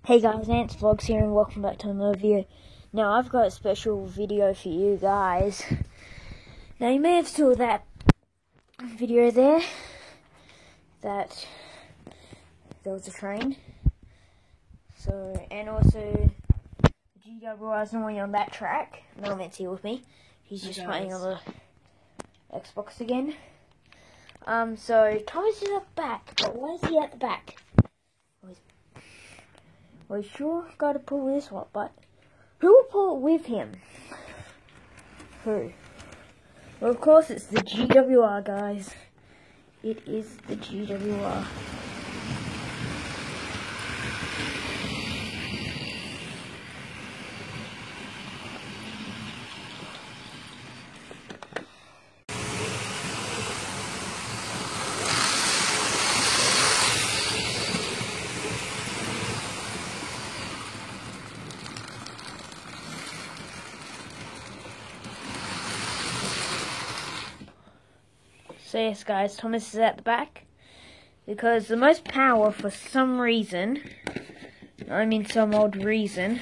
Hey guys, Ants Vlogs here and welcome back to another video. Now I've got a special video for you guys. Now you may have saw that video there, that there was a train. So, and also GWR is normally on that track. No one's here with me. He's just playing on the Xbox again. So Thomas is at the back, but why is he at the back? We sure gotta pull this one, but who will pull it with him? Who? Well, of course, it's the GWR, guys. It is the GWR. So yes guys, Thomas is at the back, because the most power for some reason, some odd reason,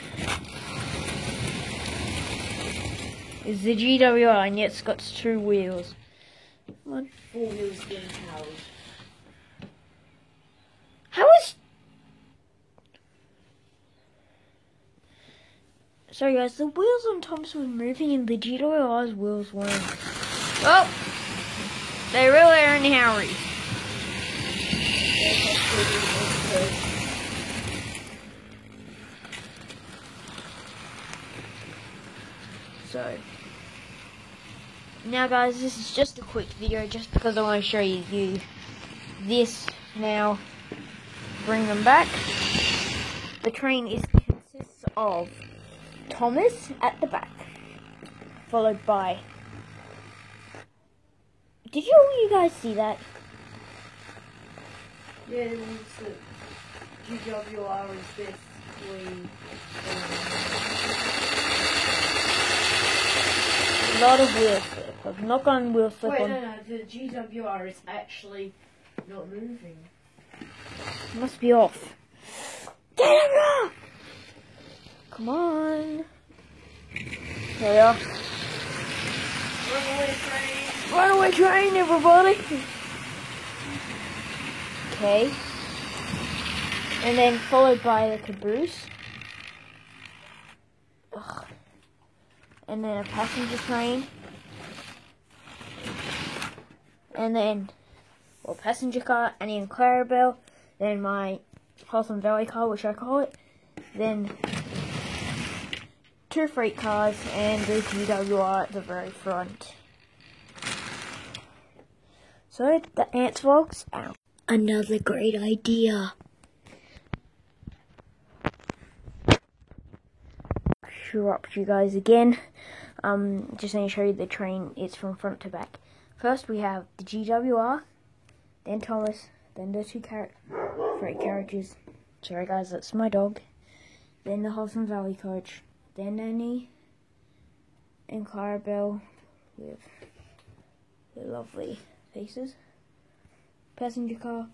is the GWR, and yet it's got 2 wheels. Come on. 4 wheels being powered. How is... Sorry guys, the wheels on Thomas were moving and the GWR's wheels weren't. Oh! They really are in a hurry. So, now guys, this is just a quick video just because I want to show you this now. Bring them back. The train consists of Thomas at the back, followed by... Did you guys see that? Yeah, it means that GWR is basically a lot of wheel flip. I've not gone wheel flip Wait, on. no, the GWR is actually not moving. It must be off. Get him off! Come on. There we are. Runaway train! Runaway train, everybody! Okay. And then followed by the caboose. Ugh. And then a passenger train. And then, well, passenger car, and then Clarabelle. Then my Hawthorne Valley car, which I call it. Then 2 freight cars, and the GWR at the very front. So, the Ants Vlogs out. Another great idea. Sure up to you guys again. Just going to show you the train. It's from front to back. First we have the GWR, then Thomas, then the 2 freight carriages. Sorry guys, that's my dog. Then the Hawthorne Valley coach. Then Annie and Clarabelle with their lovely faces. Passenger car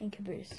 and caboose.